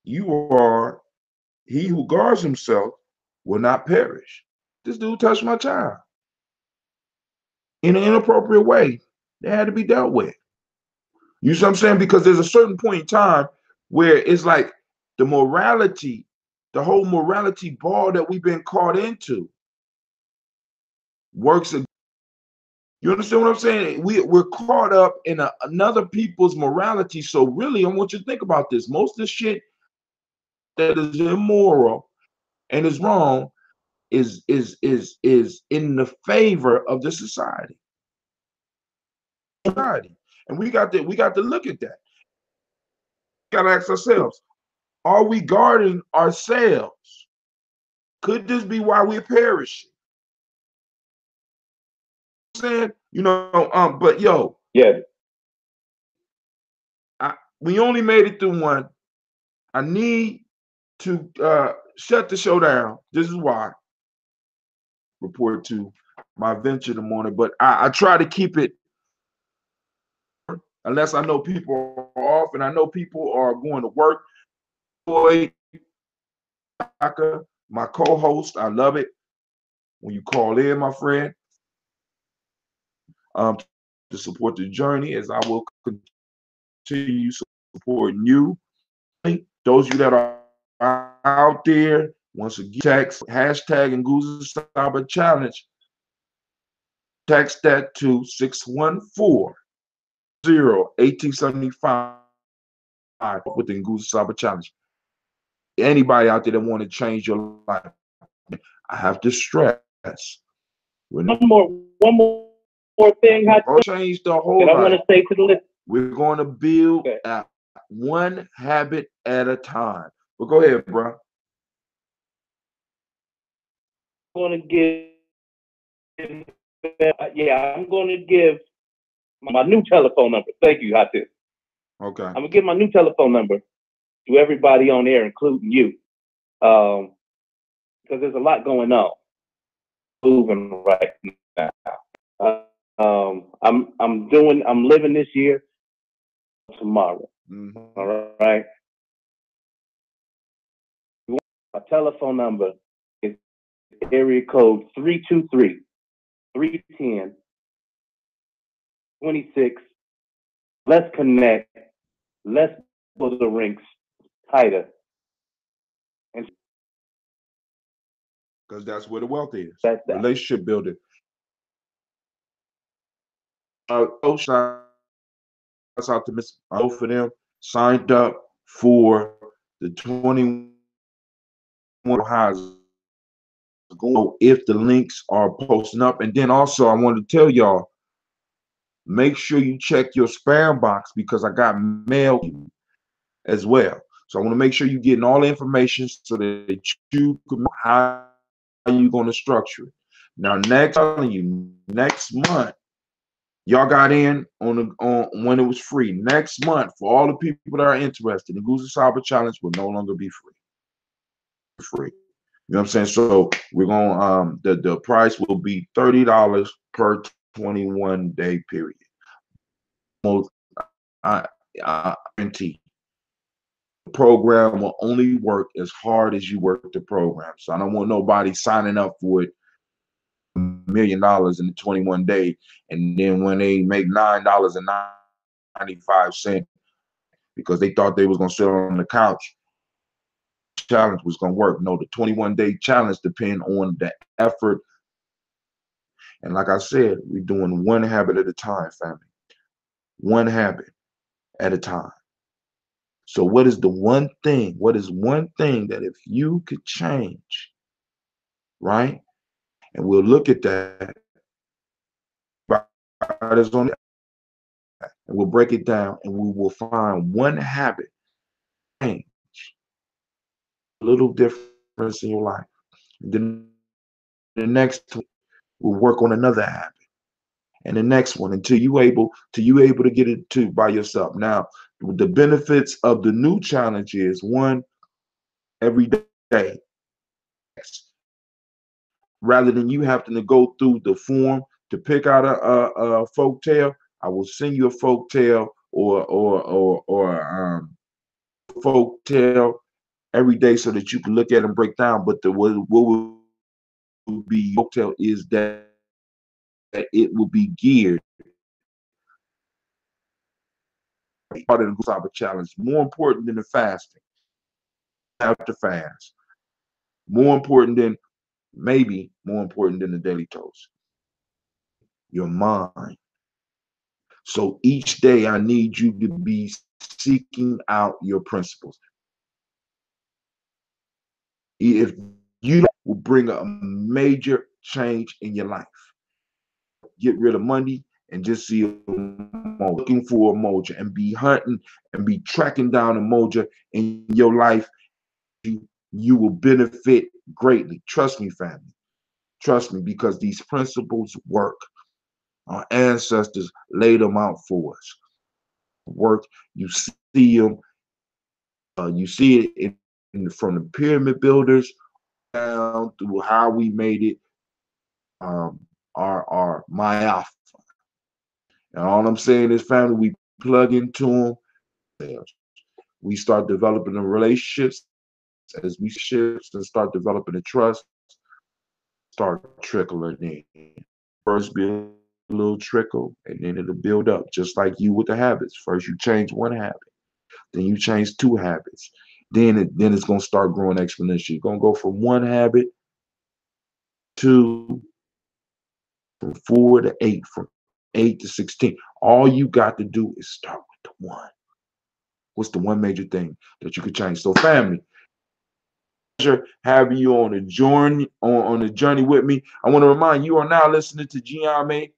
You are he who guards himself will not perish. This dude touched my child. in an inappropriate way, they had to be dealt with. You see what I'm saying? Because there's a certain point in time where it's like the morality, the whole morality ball that we've been caught into works. You understand what I'm saying? We're caught up in another people's morality. So really, I want you to think about this. Most of the shit that is immoral and is wrong is in the favor of the society. And we got to look at that. We got to ask ourselves, are we guarding ourselves? Could this be why we're perishing? Saying, but yo,
yeah,
we only made it through one. I need to shut the show down. This is why. Report to my venture in the morning, but I try to keep it unless I know people are off and I know people are going to work. Boy, my co-host, I love it when you call in, my friend, to support the journey, as I will continue supporting you. Those of you that are out there, once again, text hashtag Nguzo Saba Challenge. Text that to 614-0-1875 with the Nguzo Saba Challenge. Anybody out there that want to change your life, I have to stress.
One more thing I
change the whole
that I want to say to the list.
We're going to build one habit at a time. But go ahead, bro.
I'm going to give my new telephone number. Thank you, Hatis.
Okay.
I'm going to give my new telephone number to everybody on air, including you, because there's a lot going on, moving right now. I'm living this year tomorrow.
Mm-hmm.
All right. My telephone number is area code 323-310-26. Let's connect. Let's pull the ranks tighter.
Because that's where the wealth is.
That's that.
Relationship building. Shout out to Miss both of them signed up for the 21 highs. If the links are posting up, and then also I wanted to tell y'all, make sure you check your spam box because I got mail as well. So I want to make sure you're getting all the information so that you can know how you're going to structure it. Now, next month, y'all got in on when it was free. Next month, for all the people that are interested, the Nguzo Saba Challenge will no longer be free. You know what I'm saying? So we're going the price will be $30 per 21-day period. Most I guarantee the program will only work as hard as you work the program. So I don't want nobody signing up for it $1 million in the 21 day, and then when they make $9.95 because they thought they was gonna sit on the couch, challenge was gonna work. No, the 21-day challenge depend on the effort. And like I said, we're doing one habit at a time, family. One habit at a time. So what is the one thing? What is one thing that if you could change, right? And we'll look at that. And we'll break it down and we will find one habit, change, a little difference in your life. And then the next we'll work on another habit. And the next one until you able to get it to by yourself. Now, the benefits of the new challenge is one, every day. Rather than you having to go through the form to pick out a folk tale, I will send you a folk tale or folk tale every day so that you can look at and break down. But what will be your folk tale is that that it will be geared part of the Nguzo Saba challenge. More important than the fasting. Have to fast. More important than, maybe more important than the daily toast. Your mind. So each day I need you to be seeking out your principles. If you will bring a major change in your life. Get rid of money and just see a moja, looking for a moja, and be hunting and be tracking down a moja in your life. You will benefit greatly. Trust me, family. Trust me, because these principles work. Our ancestors laid them out for us. Work. You see them. You see it from the pyramid builders down through how we made it. Our Maya. And all I'm saying is, family, we plug into them. We start developing the relationships. As we shift and start developing the trust, start trickling in. First be a little trickle, and then it'll build up, just like you with the habits. First you change one habit, then you change two habits. Then it's going to start growing exponentially. You're going to go from one habit to, from 4 to 8, from 8 to 16. All you got to do is start with the one. What's the one major thing that you could change? So family, having you on a journey on a journey with me. I want to remind you are now listening to Gye-Nyame.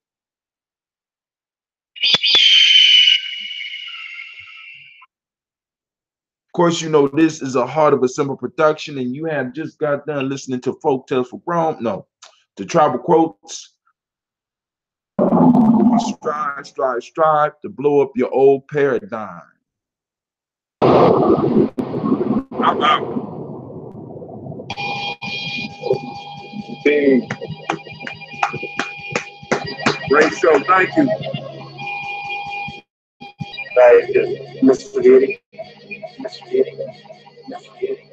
Of course, you know this is a Heart of a Simple production, and you have just got done listening to Folk Tales for Grown. No, to Tribal Quotes. Strive, strive, strive to blow up your old paradigm. I'm out. Great show. Thank you.
Thank you, Mr. Giddy. Mr. Giddy. Mr. Giddy.